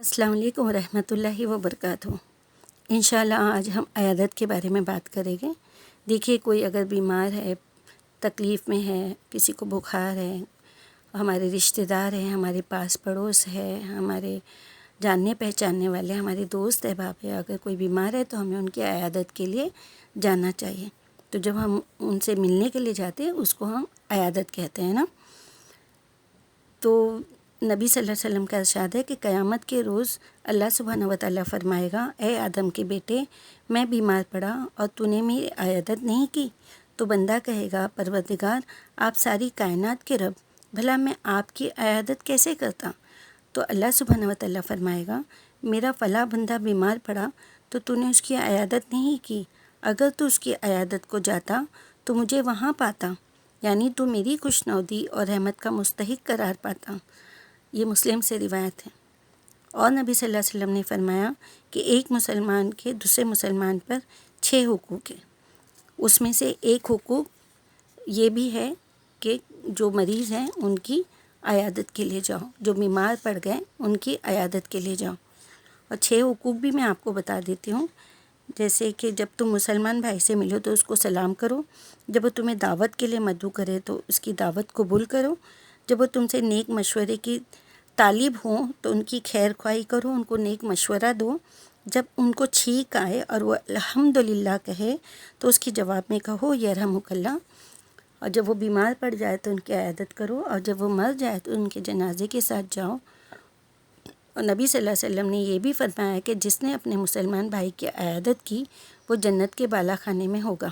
السلام علیکم ورحمۃ اللہ وبرکاتہ۔ انشاءاللہ آج ہم عیادت کے بارے میں بات کریں گے۔ دیکھیے، کوئی اگر بیمار ہے، تکلیف میں ہے، کسی کو بخار ہے، ہمارے رشتہ دار ہیں، ہمارے پاس پڑوس ہے، ہمارے جاننے پہچاننے والے، ہمارے دوست احباب ہے، اگر کوئی بیمار ہے تو ہمیں ان کی عیادت کے لیے جانا چاہیے۔ تو جب ہم ان سے ملنے کے لیے جاتے ہیں اس کو ہم عیادت کہتے ہیں نا۔ تو نبی صلی اللہ علیہ وسلم کا ارشاد ہے کہ قیامت کے روز اللہ سبحانہ و تعالیٰ فرمائے گا، اے آدم کے بیٹے، میں بیمار پڑا اور تو نے میری عیادت نہیں کی۔ تو بندہ کہے گا، پروردگار، آپ ساری کائنات کے رب، بھلا میں آپ کی عیادت کیسے کرتا؟ تو اللہ سبحانہ و تعالیٰ فرمائے گا، میرا فلاں بندہ بیمار پڑا تو تو نے اس کی عیادت نہیں کی۔ اگر تو اس کی عیادت کو جاتا تو مجھے وہاں پاتا، یعنی تو میری خوشنودی اور رحمت کا مستحق قرار پاتا۔ یہ مسلم سے روایت ہے۔ اور نبی صلی اللہ علیہ وسلم نے فرمایا کہ ایک مسلمان کے دوسرے مسلمان پر 6 حقوق ہیں۔ اس میں سے ایک حقوق یہ بھی ہے کہ جو مریض ہیں ان کی عیادت کے لیے جاؤ، جو بیمار پڑ گئے ان کی عیادت کے لیے جاؤ۔ اور 6 حقوق بھی میں آپ کو بتا دیتی ہوں، جیسے کہ جب تم مسلمان بھائی سے ملو تو اس کو سلام کرو، جب وہ تمہیں دعوت کے لیے مدعو کرے تو اس کی دعوت قبول کرو، جب وہ تم سے نیک مشورے کی طالب ہوں تو ان کی خیر خواہی کرو، ان کو نیک مشورہ دو، جب ان کو چھینک آئے اور وہ الحمدللہ کہے تو اس کے جواب میں کہو یرحمک اللہ، اور جب وہ بیمار پڑ جائے تو ان کی عیادت کرو، اور جب وہ مر جائے تو ان کے جنازے کے ساتھ جاؤ۔ اور نبی صلی اللہ علیہ وسلم نے یہ بھی فرمایا کہ جس نے اپنے مسلمان بھائی کی عیادت کی وہ جنت کے بالا خانے میں ہوگا۔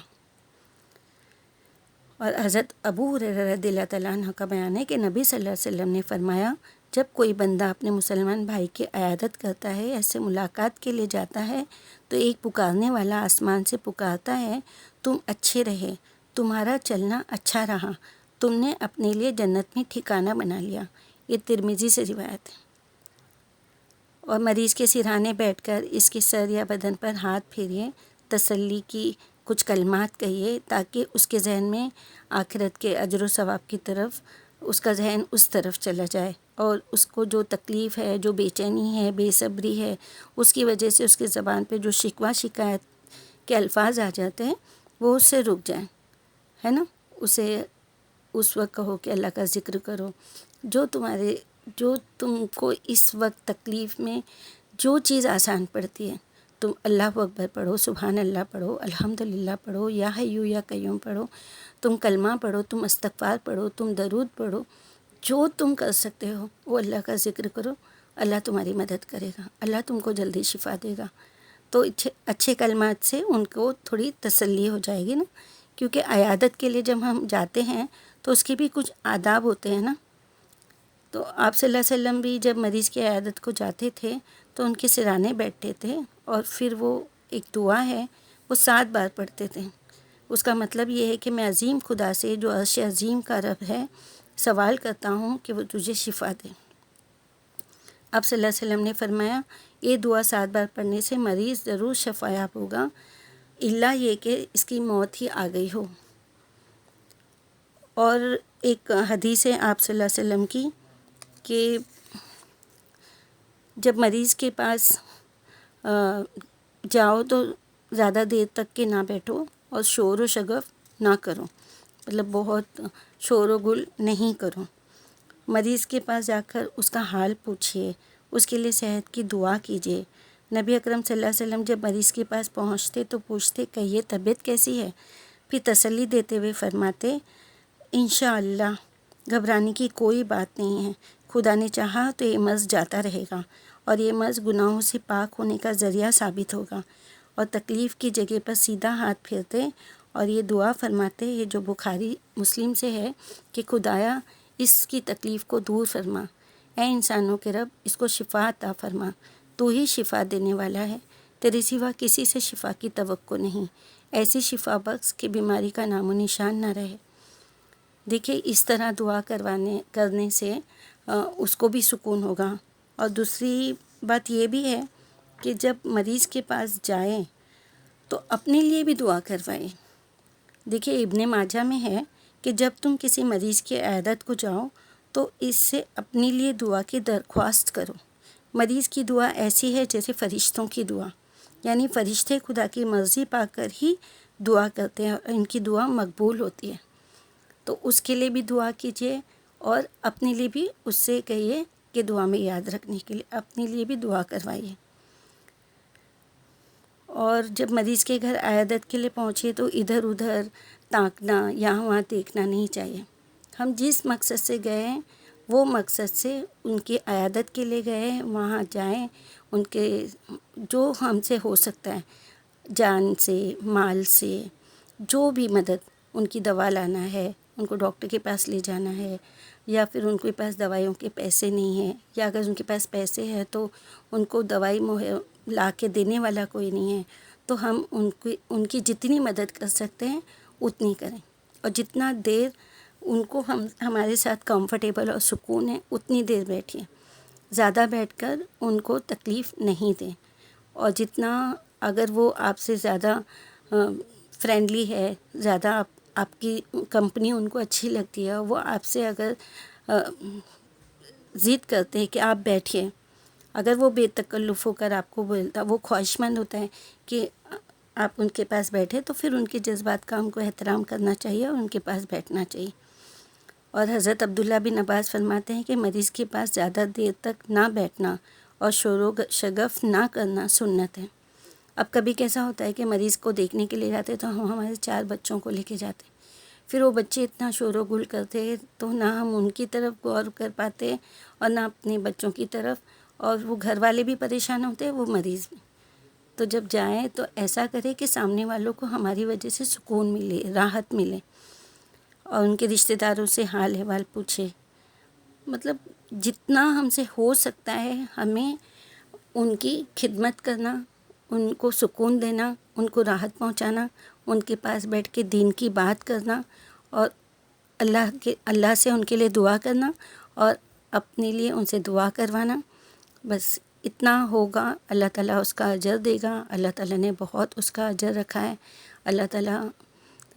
اور حضرت ابو ہریرہ رضی اللہ تعالیٰ عنہ کا بیان ہے کہ نبی صلی اللہ علیہ وسلم نے فرمایا، جب کوئی بندہ اپنے مسلمان بھائی کی عیادت کرتا ہے، ایسے ملاقات کے لیے جاتا ہے، تو ایک پکارنے والا آسمان سے پکارتا ہے، تم اچھے رہے، تمہارا چلنا اچھا رہا، تم نے اپنے لیے جنت میں ٹھکانہ بنا لیا۔ یہ ترمذی سے روایت ہے۔ اور مریض کے سرہانے بیٹھ کر اس کے سر یا بدن پر ہاتھ پھیریے، تسلی کی کچھ کلمات کہیے تاکہ اس کے ذہن میں آخرت کے اجر و ثواب کی طرف اس کا ذہن اس طرف چلا جائے، اور اس کو جو تکلیف ہے، جو بے چینی ہے، بے صبری ہے، اس کی وجہ سے اس کی زبان پہ جو شکوہ شکایت کے الفاظ آ جاتے ہیں وہ اس سے رک جائیں، ہے نا۔ اسے اس وقت کہو کہ اللہ کا ذکر کرو، جو تم کو اس وقت تکلیف میں جو چیز آسان پڑتی ہے، تم اللہ اکبر پڑھو، سبحان اللہ پڑھو، الحمدللہ پڑھو، یا حیو یا قیوم پڑھو، تم کلمہ پڑھو، تم استغفار پڑھو، تم درود پڑھو، جو تم کر سکتے ہو وہ اللہ کا ذکر کرو، اللہ تمہاری مدد کرے گا، اللہ تم کو جلدی شفا دے گا۔ تو اچھے کلمات سے ان کو تھوڑی تسلی ہو جائے گی نا، کیونکہ عیادت کے لیے جب ہم جاتے ہیں تو اس کے بھی کچھ آداب ہوتے ہیں نا۔ تو آپ صلی اللہ علیہ وسلم بھی جب مریض کی عیادت کو جاتے تھے تو ان کے سرانے بیٹھتے تھے، اور پھر وہ ایک دعا ہے وہ 7 بار پڑھتے تھے۔ اس کا مطلب یہ ہے کہ میں عظیم خدا سے، جو عرش عظیم کا رب ہے، سوال کرتا ہوں کہ وہ تجھے شفا دے۔ آپ صلی اللہ علیہ وسلم نے فرمایا، یہ دعا 7 بار پڑھنے سے مریض ضرور شفایاب ہوگا، الا یہ کہ اس کی موت ہی آ گئی ہو۔ اور ایک حدیث ہے آپ صلی اللہ علیہ وسلم کی کہ جب مریض کے پاس جاؤ تو زیادہ دیر تک کے نہ بیٹھو اور شور و شگف نہ کرو، مطلب بہت شور و گل نہیں کرو۔ مریض کے پاس جا کر اس کا حال پوچھیے، اس کے لیے صحت کی دعا کیجیے۔ نبی اکرم صلی اللہ علیہ وسلم جب مریض کے پاس پہنچتے تو پوچھتے کہیے طبیعت کیسی ہے، پھر تسلی دیتے ہوئے فرماتے انشاءاللہ گھبرانے کی کوئی بات نہیں ہے، خدا نے چاہا تو یہ مرض جاتا رہے گا، اور یہ مرض گناہوں سے پاک ہونے کا ذریعہ ثابت ہوگا۔ اور تکلیف کی جگہ پر سیدھا ہاتھ پھیرتے اور یہ دعا فرماتے، یہ جو بخاری مسلم سے ہے کہ خدایا اس کی تکلیف کو دور فرما، اے انسانوں کے رب اس کو شفا عطا فرما، تو ہی شفا دینے والا ہے، تیرے سوا کسی سے شفا کی توقع نہیں، ایسی شفا بخش کہ بیماری کا نام و نشان نہ رہے۔ دیکھیے اس طرح دعا کرنے سے اس کو بھی سکون ہوگا۔ اور دوسری بات یہ بھی ہے کہ جب مریض کے پاس جائیں تو اپنے لیے بھی دعا کروائیں۔ دیکھیے ابن ماجہ میں ہے کہ جب تم کسی مریض کی عیادت کو جاؤ تو اس سے اپنے لیے دعا کی درخواست کرو، مریض کی دعا ایسی ہے جیسے فرشتوں کی دعا، یعنی فرشتے خدا کی مرضی پا کر ہی دعا کرتے ہیں اور ان کی دعا مقبول ہوتی ہے۔ تو اس کے لیے بھی دعا کیجیے اور اپنے لیے بھی اس سے کہیے کہ دعا میں یاد رکھنے کے لیے اپنے لیے بھی دعا کروائیے۔ اور جب مریض کے گھر عیادت کے لیے پہنچے تو ادھر ادھر تاکنا یہاں وہاں دیکھنا نہیں چاہیے۔ ہم جس مقصد سے گئے ہیں وہ مقصد سے ان کی عیادت کے لیے گئے ہیں، وہاں جائیں، ان کے جو ہم سے ہو سکتا ہے جان سے مال سے جو بھی مدد، ان کی دوا لانا ہے، ان کو ڈاکٹر کے پاس لے جانا ہے، یا پھر ان کے پاس دوائیوں کے پیسے نہیں ہیں، یا اگر ان کے پاس پیسے ہیں تو ان کو دوائی لا کے دینے والا کوئی نہیں ہے، تو ہم ان کی جتنی مدد کر سکتے ہیں اتنی کریں، اور جتنا دیر ان کو ہمارے ساتھ کمفرٹیبل اور سکون ہے اتنی دیر بیٹھیں، زیادہ بیٹھ کر ان کو تکلیف نہیں دیں، اور جتنا اگر وہ آپ سے زیادہ فرینڈلی ہے، زیادہ آپ کی کمپنی ان کو اچھی لگتی ہے، وہ آپ سے اگر ضد کرتے ہیں کہ آپ بیٹھیے، اگر وہ بے تکلف ہو کر آپ کو بولتا، وہ خواہش مند ہوتا ہے کہ آپ ان کے پاس بیٹھے، تو پھر ان کے جذبات کا ہم کو احترام کرنا چاہیے اور ان کے پاس بیٹھنا چاہیے۔ اور حضرت عبداللہ بن عباس فرماتے ہیں کہ مریض کے پاس زیادہ دیر تک نہ بیٹھنا اور شور و شگف نہ کرنا سنت ہے۔ اب کبھی کیسا ہوتا ہے کہ مریض کو دیکھنے کے لیے جاتے تو ہم ہمارے 4 بچوں کو لے کے جاتے، پھر وہ بچے اتنا شور و گل کرتے تو نہ ہم ان کی طرف غور کر پاتے اور نہ اپنے بچوں کی طرف، اور وہ گھر والے بھی پریشان ہوتے وہ مریض بھی۔ تو جب جائیں تو ایسا کرے کہ سامنے والوں کو ہماری وجہ سے سکون ملے، راحت ملے، اور ان کے رشتہ داروں سے حال احوال پوچھے۔ مطلب جتنا ہم سے ہو سکتا ہے ہمیں ان کی خدمت کرنا، ان کو سکون دینا، ان کو راحت پہنچانا، ان کے پاس بیٹھ کے دین کی بات کرنا، اور اللہ سے ان کے لیے دعا کرنا، اور اپنے لیے ان سے دعا کروانا۔ بس اتنا ہوگا، اللہ تعالیٰ اس کا اجر دے گا۔ اللہ تعالیٰ نے بہت اس کا اجر رکھا ہے۔ اللہ تعالیٰ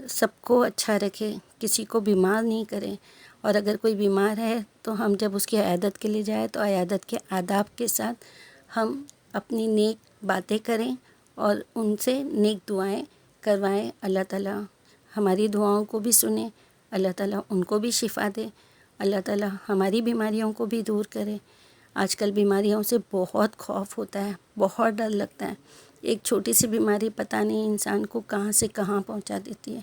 سب کو اچھا رکھے، کسی کو بیمار نہیں کرے، اور اگر کوئی بیمار ہے تو ہم جب اس کی عیادت کے لیے جائیں تو عیادت کے آداب کے ساتھ ہم اپنی نیک باتیں کریں اور ان سے نیک دعائیں کروائیں۔ اللہ تعالیٰ ہماری دعاؤں کو بھی سنیں، اللہ تعالیٰ ان کو بھی شفا دے، اللہ تعالیٰ ہماری بیماریوں کو بھی دور کرے۔ آج کل بیماریوں سے بہت خوف ہوتا ہے، بہت ڈر لگتا ہے، ایک چھوٹی سی بیماری پتہ نہیں انسان کو کہاں سے کہاں پہنچا دیتی ہے۔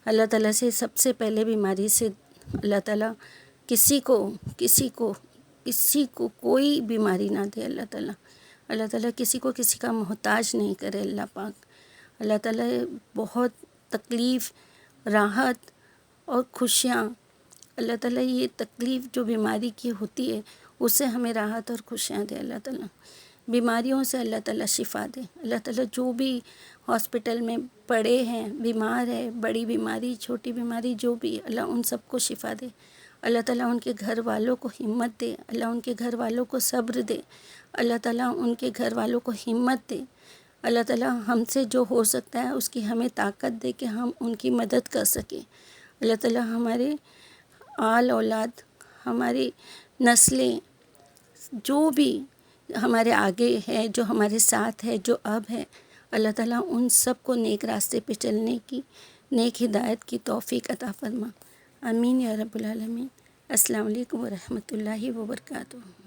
اللہ تعالیٰ سے سب سے پہلے بیماری سے اللہ تعالیٰ کسی کو کوئی بیماری نہ دے، اللہ تعالیٰ کسی کو کسی کا محتاج نہیں کرے، اللہ پاک۔ اللہ تعالیٰ بہت تکلیف، راحت اور خوشیاں، اللہ تعالیٰ یہ تکلیف جو بیماری کی ہوتی ہے اس سے ہمیں راحت اور خوشیاں دے، اللہ تعالیٰ بیماریوں سے اللہ تعالیٰ شفا دے۔ اللہ تعالیٰ جو بھی ہاسپٹل میں پڑے ہیں، بیمار ہے، بڑی بیماری چھوٹی بیماری جو بھی، اللہ ان سب کو شفا دے۔ اللہ تعالیٰ ان کے گھر والوں کو ہمت دے، اللہ ان کے گھر والوں کو صبر دے، اللہ تعالیٰ ان کے گھر والوں کو ہمت دے۔ اللہ تعالیٰ ہم سے جو ہو سکتا ہے اس کی ہمیں طاقت دے کہ ہم ان کی مدد کر سکیں۔ اللہ تعالیٰ ہمارے آل اولاد، ہماری نسلیں، جو بھی ہمارے آگے ہے، جو ہمارے ساتھ ہے، جو اب ہے، اللہ تعالیٰ ان سب کو نیک راستے پہ چلنے کی، نیک ہدایت کی توفیق عطا فرما۔ آمین یا رب العالمین۔ السلام علیکم ورحمۃ اللہ وبرکاتہ۔